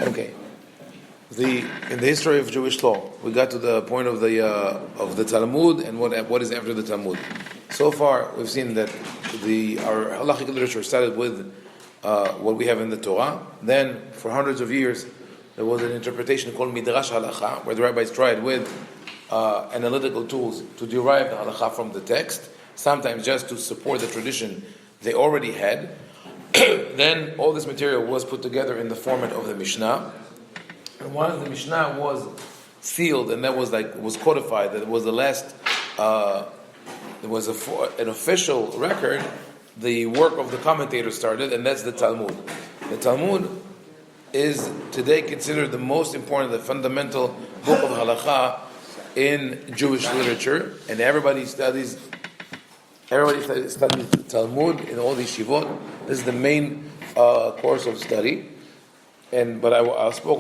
Okay. In the history of Jewish law, we got to the point of the Talmud and what is after the Talmud. So far, we've seen that our halachic literature started with what we have in the Torah. Then, for hundreds of years, there was an interpretation called Midrash Halacha, where the rabbis tried with analytical tools to derive the halacha from the text, sometimes just to support the tradition they already had. Then all this material was put together in the format of the Mishnah. And once the Mishnah was sealed and that was codified, that it was the last, there was an official record, the work of the commentator started, and that's the Talmud. The Talmud is today considered the most important, the fundamental book of halacha in Jewish literature, and everybody studies Talmud in all these shivot. This is the main course of study. But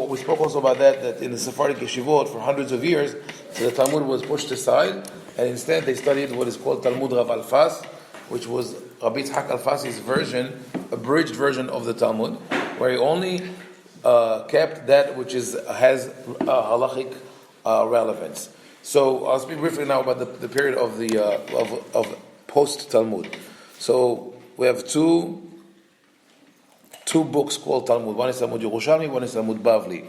we spoke also about that in the Sephardic yeshivot for hundreds of years, so the Talmud was pushed aside, and instead they studied what is called Talmud Rav Alfas, which was Rabbi Yitzhak Alfasi's version, abridged version of the Talmud, where he only kept that which has halachic relevance. So I'll speak briefly now about the period of post Talmud. So we have two books called Talmud. One is Talmud Yerushalmi, one is Talmud Bavli.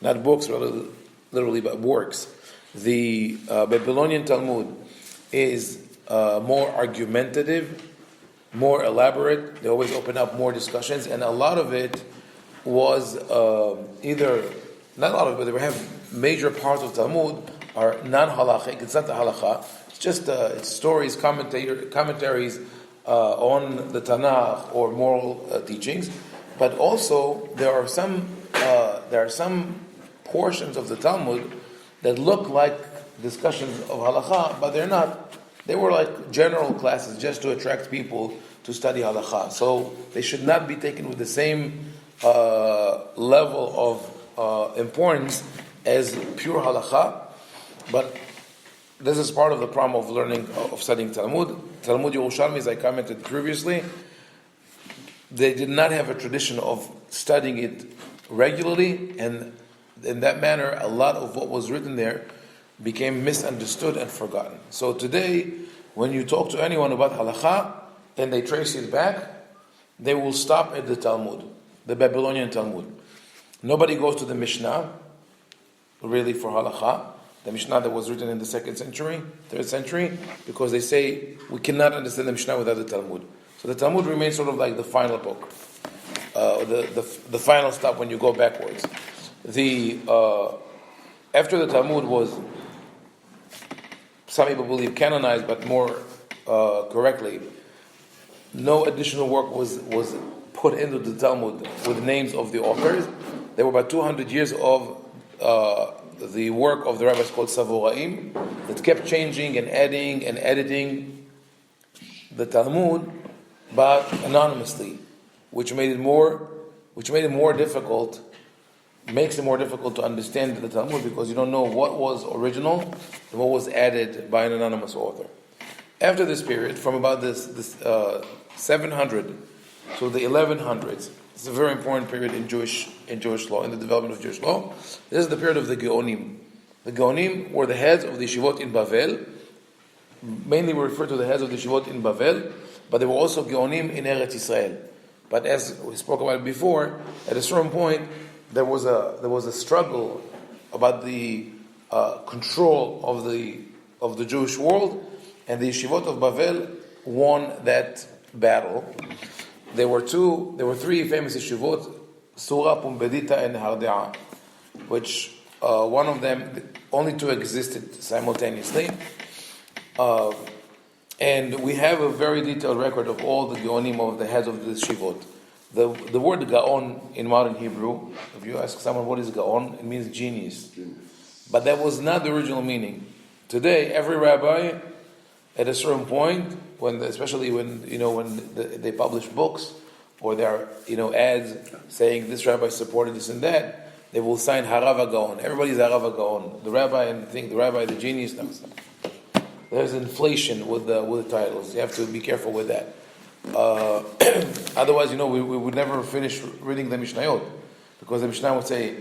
Not books, literally, but works. The Babylonian Talmud is more argumentative, more elaborate. They always open up more discussions, and a lot of it was not a lot of it, but they have major parts of Talmud are non-halachic. It's not the halacha. It's just it's stories, commentaries on the Tanakh or moral teachings. But also there are some portions of the Talmud that look like discussions of halacha, but they're not. They were like general classes just to attract people to study halacha. So they should not be taken with the same level of importance as pure halacha. But this is part of the problem of studying Talmud. Talmud Yerushalmi, as I commented previously, they did not have a tradition of studying it regularly, and in that manner, a lot of what was written there became misunderstood and forgotten. So today, when you talk to anyone about halacha, and they trace it back, they will stop at the Talmud, the Babylonian Talmud. Nobody goes to the Mishnah, really, for halacha. The Mishnah that was written in the 2nd century, 3rd century, because they say we cannot understand the Mishnah without the Talmud. So the Talmud remains sort of like the final book, the final stop when you go backwards. After the Talmud was, some people believe, canonized, but more correctly, no additional work was put into the Talmud with the names of the authors. There were about 200 years of the work of the rabbis called Savoraim that kept changing and adding and editing the Talmud, but anonymously, which makes it more difficult to understand the Talmud, because you don't know what was original and what was added by an anonymous author. After this period, from about this 700 to the 1100s, it's a very important period in Jewish law, in the development of Jewish law. This is the period of the Geonim. The Geonim were the heads of the yeshivot in Bavel. Mainly we refer to the heads of the yeshivot in Bavel, but there were also Geonim in Eretz Israel. But as we spoke about it before, at a certain point there was a struggle about the control of the Jewish world, and the yeshivot of Bavel won that battle. There were three famous yeshivot, Surah, Pumbedita, and Hardea, which one of them, only two existed simultaneously. And we have a very detailed record of all the Geonim of the heads of the yeshivot. The word Gaon in modern Hebrew, if you ask someone what is Gaon, it means genius. But that was not the original meaning. Today, every rabbi, at a certain point, especially when they publish books or there are ads saying this rabbi supported this and that, they will sign Harav Gaon. Everybody's Harav Gaon. The rabbi and the genius. No. There's inflation with the titles. You have to be careful with that. Otherwise, we would never finish reading the Mishnayot. because the Mishnah would say,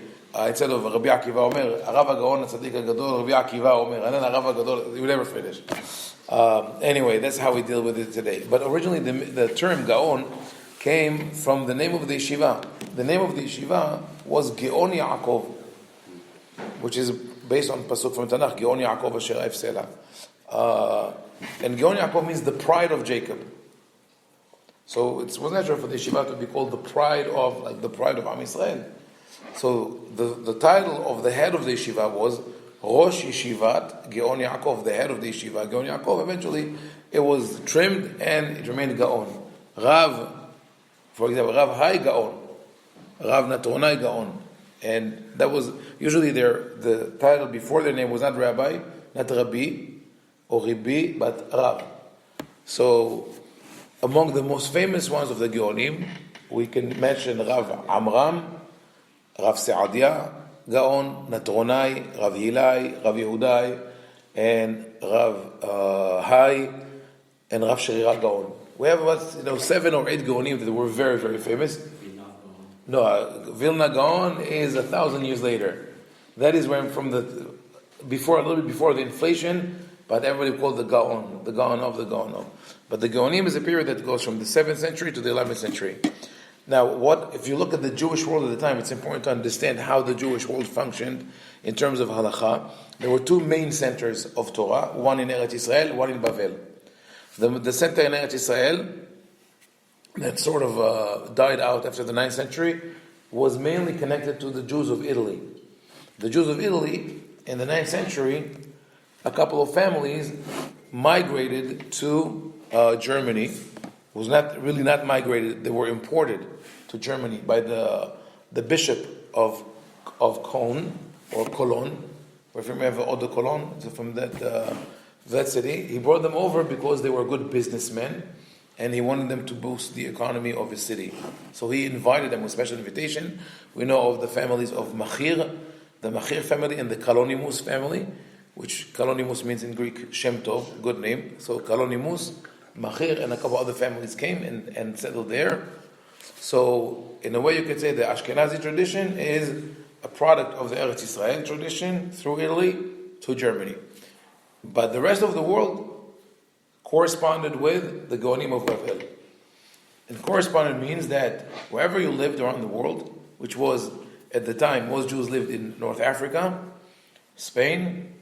instead of Rabbi Akiva Omer, Arav HaGaon HaTzadik HaGadol, Rabbi Akiva Omer, and then Arav HaGadol, you never finish. Anyway, that's how we deal with it today. But originally the term Gaon came from the name of the yeshiva. The name of the yeshiva was Geon Yaakov, which is based on pasuk from Tanakh, Geon Yaakov Asher Efsela. And Geon Yaakov means the pride of Jacob. So it was natural for the yeshiva to be called the pride of Am Yisrael. So the title of the head of the yeshiva was Rosh Yeshivat Geon Yaakov, the head of the yeshiva, Geon Yaakov. Eventually, it was trimmed and it remained Gaon. Rav, for example, Rav Hai Gaon, Rav Natronai Gaon. And that was usually the title before their name was not Rabbi, not Rabbi, or Ribi, but Rav. So, among the most famous ones of the Geonim, we can mention Rav Amram, Rav Seadia Gaon, Natronai, Rav Hilai, Rav Yehudai, and Rav Hai, and Rav Sherira Gaon. We have about 7 or 8 Geonim that were very, very famous. No, Vilna Gaon is 1,000 years later. That is when a little bit before the inflation, but everybody called the Gaon of the Gaon of. But the Geonim is a period that goes from the 7th century to the 11th century. Now, if you look at the Jewish world at the time, it's important to understand how the Jewish world functioned in terms of halakha. There were 2 main centers of Torah, one in Eretz Yisrael, one in Bavel. The center in Eretz Yisrael, that sort of died out after the 9th century, was mainly connected to the Jews of Italy. The Jews of Italy, in the 9th century, a couple of families migrated to Germany. Was not migrated, they were imported to Germany by the bishop of Cologne, or Cologne, if you remember Eau de Cologne, from that city. He brought them over because they were good businessmen, and he wanted them to boost the economy of his city. So he invited them with special invitation. We know of the families of Machir, the Machir family, and the Kalonimus family, which Kalonimus means in Greek Shem Tov, good name. So Kalonimus, Machir, and a couple other families came and settled there. So, in a way, you could say the Ashkenazi tradition is a product of the Eretz Yisrael tradition through Italy to Germany. But the rest of the world corresponded with the Geonim of Bavel. And corresponded means that wherever you lived around the world, which was, at the time, most Jews lived in North Africa, Spain,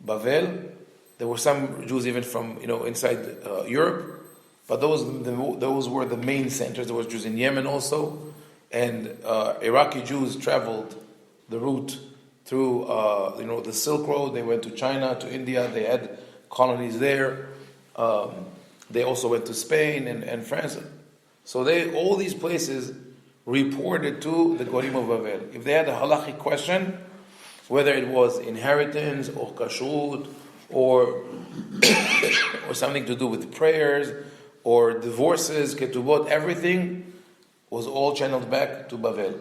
Bavel. There were some Jews even from inside Europe, but those were the main centers. There was Jews in Yemen also, and Iraqi Jews traveled the route through the Silk Road. They went to China, to India. They had colonies there. They also went to Spain and France. So all these places reported to the Geonim of Bavel. If they had a halachic question, whether it was inheritance or kashrut, or something to do with prayers, or divorces, ketubot, everything was all channeled back to Bavel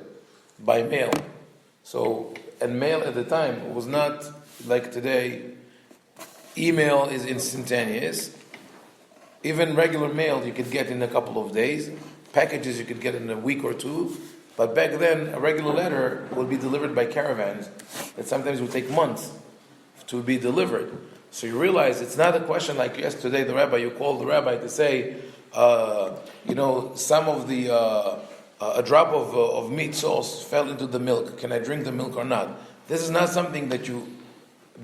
by mail. So, and mail at the time was not like today. Email is instantaneous. Even regular mail you could get in a couple of days. Packages you could get in a week or 2. But back then, a regular letter would be delivered by caravans that sometimes would take months to be delivered. So you realize it's not a question like yesterday, you called the rabbi to say, some of the, a drop of meat sauce fell into the milk. Can I drink the milk or not? This is not something that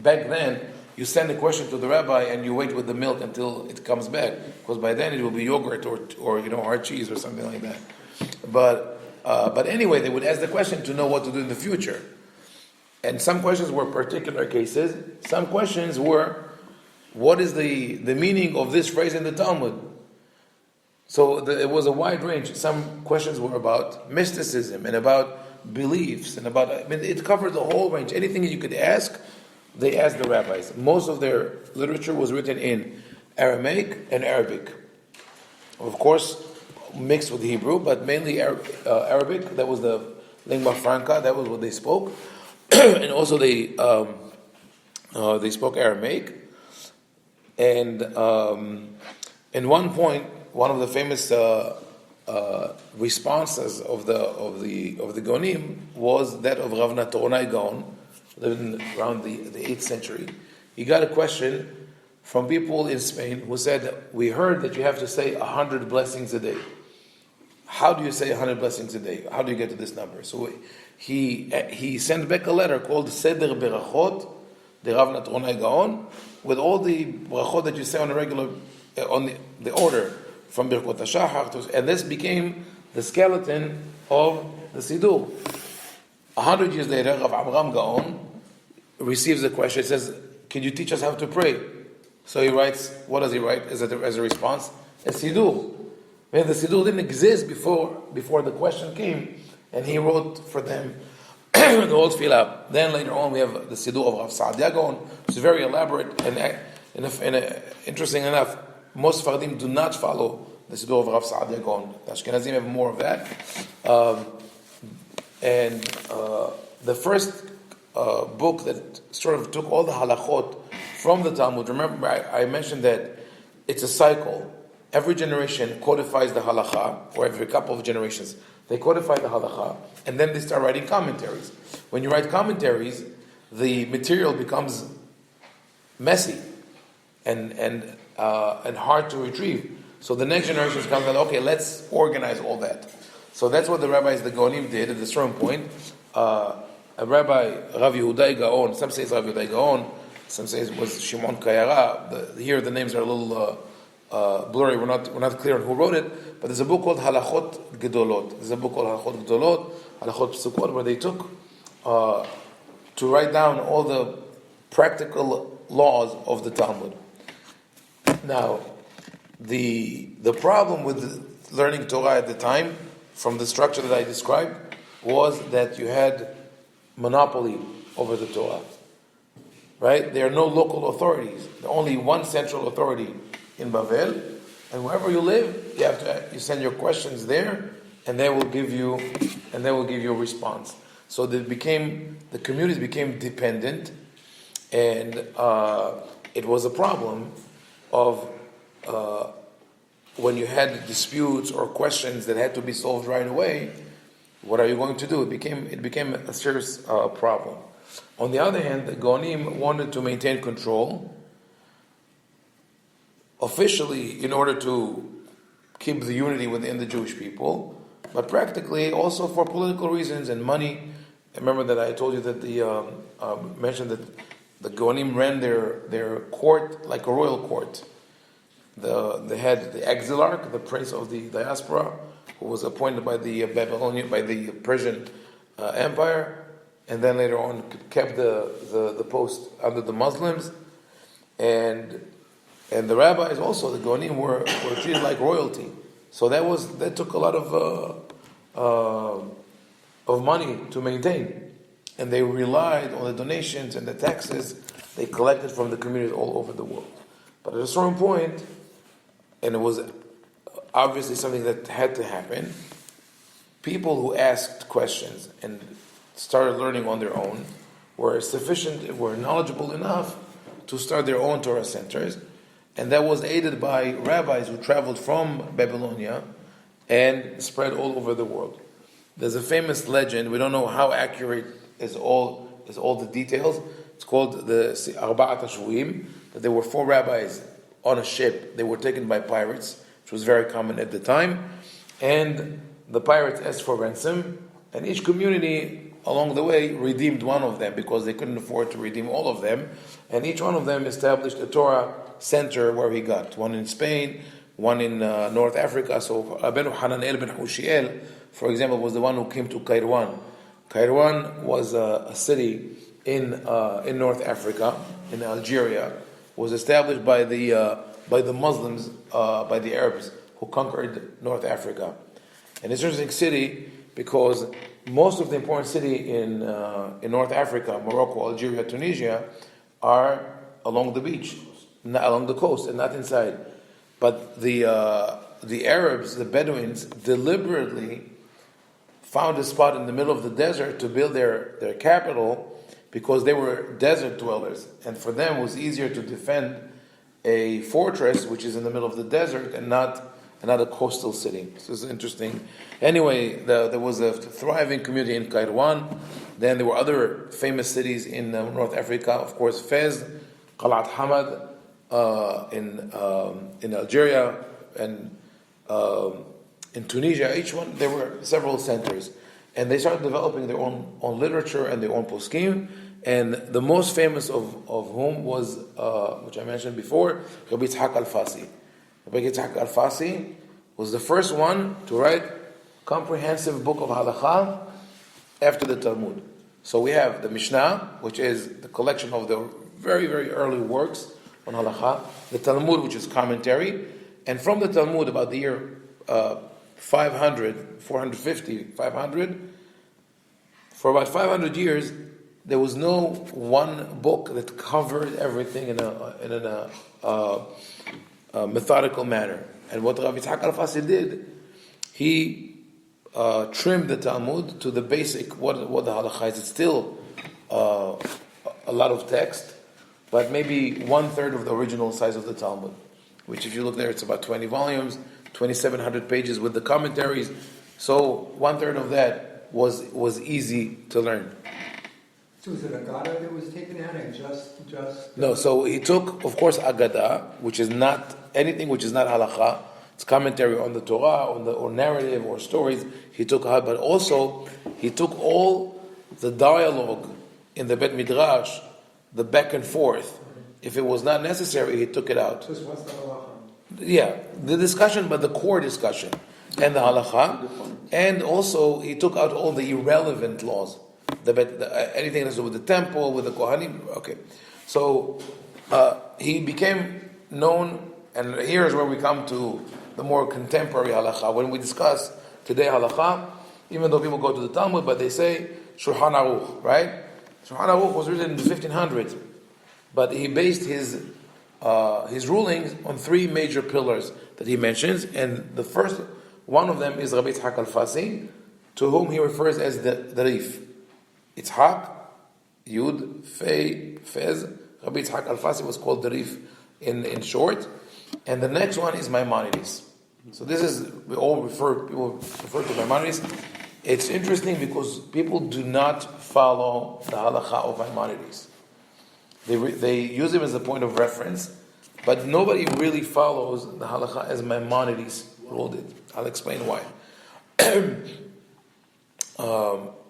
back then, you send a question to the rabbi and you wait with the milk until it comes back. Because by then it will be yogurt or hard cheese or something like that. But anyway, they would ask the question to know what to do in the future. And some questions were particular cases. Some questions were, what is the meaning of this phrase in the Talmud? So it was a wide range. Some questions were about mysticism and about beliefs and it covered the whole range. Anything you could ask, they asked the rabbis. Most of their literature was written in Aramaic and Arabic. Of course, mixed with Hebrew, but mainly Arabic. That was the lingua franca. That was what they spoke. And also they spoke Aramaic. And in one point, one of the famous responses of the Geonim was that of Rav Natronai Gaon, lived around the 8th century. He got a question from people in Spain who said, "We heard that you have to say 100 blessings a day. How do you say 100 blessings a day? How do you get to this number?" So he sent back a letter called Seder Berachot, the Rav Natronai Gaon, with all the brachot that you say on a regular, on the order, from Birkot HaShachar, and this became the skeleton of the Siddur. 100 years later, Rav Amram Gaon receives a question. He says, "Can you teach us how to pray?" So he writes, what does he write as a response? A Siddur. Man, the Siddur didn't exist before the question came, and he wrote for them the whole tefillah. Then later on we have the Siddur of Rav Saadia Gaon, which is very elaborate, and interesting enough, most Fardim do not follow the Siddur of Rav Saadia Gaon. The Ashkenazim have more of that. The first book that sort of took all the halachot from the Talmud, remember I mentioned that it's a cycle. Every generation codifies the halacha, or every couple of generations, they codify the halacha, and then they start writing commentaries. When you write commentaries, the material becomes messy and hard to retrieve. So the next generation comes and, okay, let's organize all that. So that's what the rabbis, the Geonim, did at a certain point. A rabbi, Rav Yehuda Gaon, some say it's Rav Yehuda Gaon, some say it was Shimon Kayara. Here the names are a little blurry. We're not clear on who wrote it. But there's a book called Halachot Gedolot. There's a book called Halachot Gedolot, Halachot Pesukot, where they took to write down all the practical laws of the Talmud. Now, the problem with learning Torah at the time, from the structure that I described, was that you had monopoly over the Torah. Right? There are no local authorities. There's only one central authority in Bavel, and wherever you live, you send your questions there, and they will give you a response. So the communities became dependent, and it was a problem of when you had disputes or questions that had to be solved right away. What are you going to do? It became a serious problem. On the other hand, the Geonim wanted to maintain control officially in order to keep the unity within the Jewish people, but practically also for political reasons and money. Remember that I told you that mentioned that the Geonim ran their court like a royal court. They had the exilarch, the prince of the diaspora, who was appointed by the Persian Empire, and then later on kept the post under the Muslims, and the rabbis also, the Geonim were treated like royalty. So that took a lot of money to maintain, and they relied on the donations and the taxes they collected from the communities all over the world. But at a certain point, and it was obviously something that had to happen, people who asked questions and started learning on their own were knowledgeable enough to start their own Torah centers, and that was aided by rabbis who traveled from Babylonia and spread all over the world. There's a famous legend, we don't know how accurate is all the details. It's called the Arba'at HaShuim, that there were 4 rabbis on a ship. They were taken by pirates, which was very common at the time, and the pirates asked for ransom, and each community along the way redeemed one of them because they couldn't afford to redeem all of them, and each one of them established a Torah center where he got. One in Spain, one in North Africa. So Rabbeinu Hananel ben Hushiel, for example, was the one who came to Kairouan. Kairouan was a city in North Africa, in Algeria, was established by the Muslims, by the Arabs who conquered North Africa. And it's an interesting city because most of the important city in North Africa, Morocco, Algeria, Tunisia, are along the beach, not along the coast, and not inside. But the Arabs, the Bedouins, deliberately found a spot in the middle of the desert to build their capital because they were desert dwellers, and for them it was easier to defend a fortress which is in the middle of the desert and not and not a coastal city. So this is interesting. Anyway, there was a thriving community in Kairouan. Then there were other famous cities in North Africa. Of course, Fez, Qalat Hamad in Algeria, and in Tunisia. Each one, there were several centers. And they started developing their own literature and their own poskim. And the most famous of whom was, which I mentioned before, Rabbi Yitzhak al-Fasi. Rabbi Yitzhak al-Fasi was the first one to write comprehensive book of halakha after the Talmud. So we have the Mishnah, which is the collection of the very, very early works on halakha, the Talmud, which is commentary, and from the Talmud, about the year 500, 450, 500, for about 500 years, there was no one book that covered everything in a methodical manner. And what Rabbi Yitzhak al-Fasi did, he trimmed the Talmud to the basic, what the halakha is. It's still a lot of text, but maybe 1/3 of the original size of the Talmud, which if you look there, it's about 20 volumes, 2,700 pages with the commentaries. So 1/3 of that was easy to learn. So is it Agada that was taken out and just? No, so he took, of course, Agada, which is not anything which is not halakha. It's commentary on the Torah, or narrative, or stories. He took, but also he took all the dialogue in the Bet Midrash, the back and forth. If it was not necessary, he took it out. Just what's the halacha? Yeah, the discussion, but the core discussion, and the halakha, and also he took out all the irrelevant laws. Anything that has to do with the temple, with the Kohanim. Okay. So he became known, and here's where we come to the more contemporary halakha. When we discuss today halakha, even though people go to the Talmud, but they say Shulchan Aruch, right? Shulchan Aruch was written in the 1500s, but he based his rulings on three major pillars that he mentions, and the first one of them is Rabbi Yitzhak al-Fasi, to whom he refers as the Rif. Yitzhak, Yud, Fei, Fez. Rabbi Yitzhak al-Fasi was called the Rif in short. And the next one is Maimonides. So this is, people refer to Maimonides. It's interesting because people do not follow the halakha of Maimonides. They use him as a point of reference, but nobody really follows the halakha as Maimonides ruled it. I'll explain why.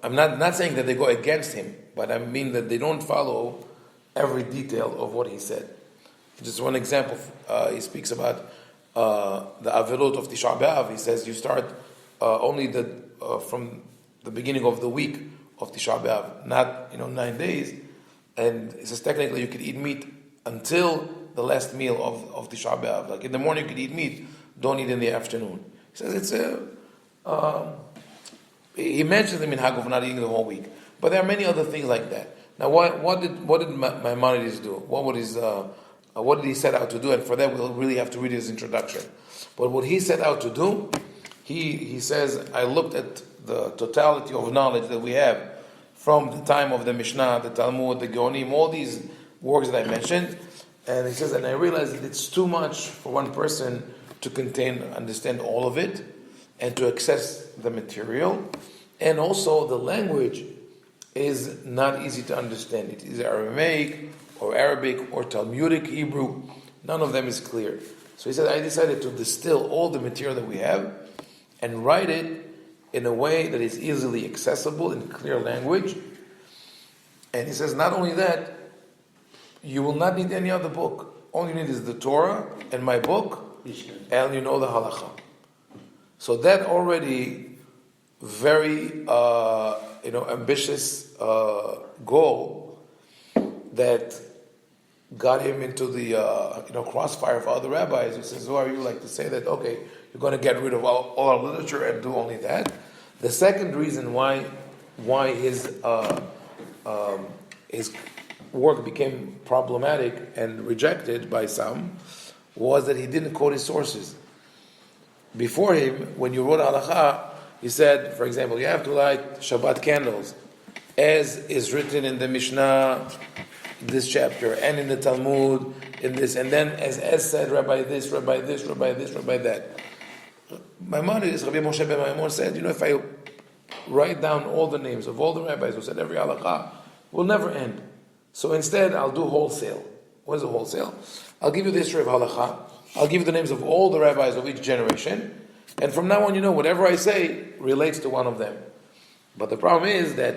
I'm not saying that they go against him, but I mean that they don't follow every detail of what he said. Just one example, he speaks about the avirot of Tisha B'Av. He says you start only from the beginning of the week of Tisha B'Av, not 9 days. And he says technically you could eat meat until the last meal of Tisha B'Av. Like in the morning you could eat meat, don't eat in the afternoon. He says it's he mentions the minhag of not eating the whole week, but there are many other things like that. Now, what did Maimonides do? What did he set out to do? And for that, we'll really have to read his introduction. But what he set out to do, he says, I looked at the totality of knowledge that we have from the time of the Mishnah, the Talmud, the Geonim, all these works that I mentioned, and he says, and I realized that it's too much for one person to understand all of it, and to access the material, and also the language is not easy to understand. It is Aramaic or Arabic or Talmudic Hebrew. None of them is clear. So he said, I decided to distill all the material that we have and write it in a way that is easily accessible in clear language. And he says, not only that, you will not need any other book. All you need is the Torah and my book, and you know the halakha. So that already very ambitious goal that got him into the crossfire of other rabbis who says, who are you like to say that okay, you're going to get rid of all our literature and do only that? The second reason why his work became problematic and rejected by some was that he didn't quote his sources. Before him, when you wrote halakha, he said, for example, you have to light Shabbat candles, as is written in the Mishnah, this chapter, and in the Talmud, in this, and then as said, Rabbi this, Rabbi this, Rabbi this, Rabbi that. Maimonides, Rabbi Moshe ben Maimon said, if I write down all the names of all the rabbis who said every halakha, will never end. So instead, I'll do wholesale. What is a wholesale? I'll give you the history of halakha. I'll give you the names of all the rabbis of each generation. And from now on, whatever I say relates to one of them. But the problem is that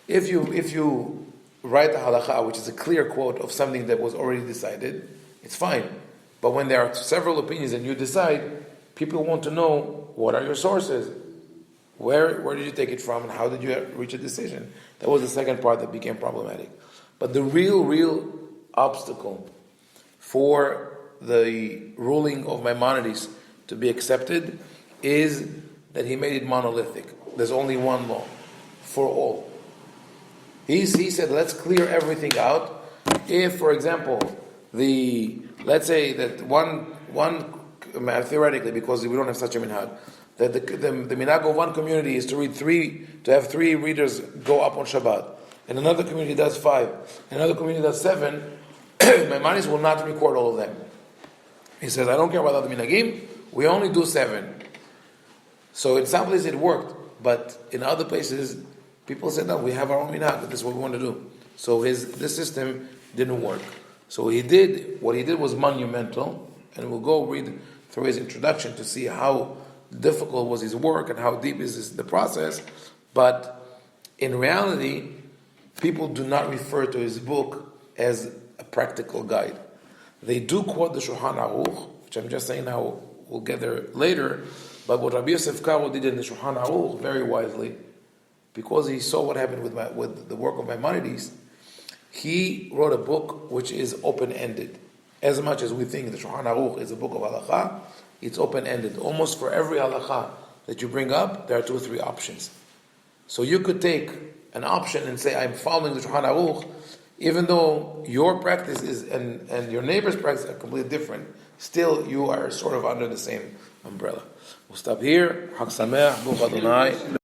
if you write the halakha, which is a clear quote of something that was already decided, it's fine. But when there are several opinions and you decide, people want to know, what are your sources? Where did you take it from, and how did you reach a decision? That was the second part that became problematic. But the real obstacle for the ruling of Maimonides to be accepted is that he made it monolithic. There's only one law for all. He said, let's clear everything out. If, for example, let's say that one theoretically, because we don't have such a minhag, that the minhag of one community is to have three readers go up on Shabbat, and another community does 5, and another community does 7, Maimonides will not record all of them. He says, I don't care about other minhagim, we only do 7. So in some places it worked, but in other places, people said, no, we have our own minhag, this is what we want to do. So this system didn't work. So what he did was monumental, and we'll go read through his introduction to see how difficult was his work and how deep is the process. But in reality, people do not refer to his book as a practical guide. They do quote the Shulchan Aruch, which I'm just saying now, we'll get there later. But what Rabbi Yosef Karo did in the Shulchan Aruch very wisely, because he saw what happened with the work of Maimonides, he wrote a book which is open-ended. As much as we think the Shulchan Aruch is a book of halakha, it's open-ended. Almost for every halakha that you bring up, there are 2 or 3 options. So you could take an option and say, I'm following the Shulchan Aruch, even though your practice and your neighbor's practice are completely different. Still, you are sort of under the same umbrella. We'll stop here. Chag Sameach, Baruch Adonai.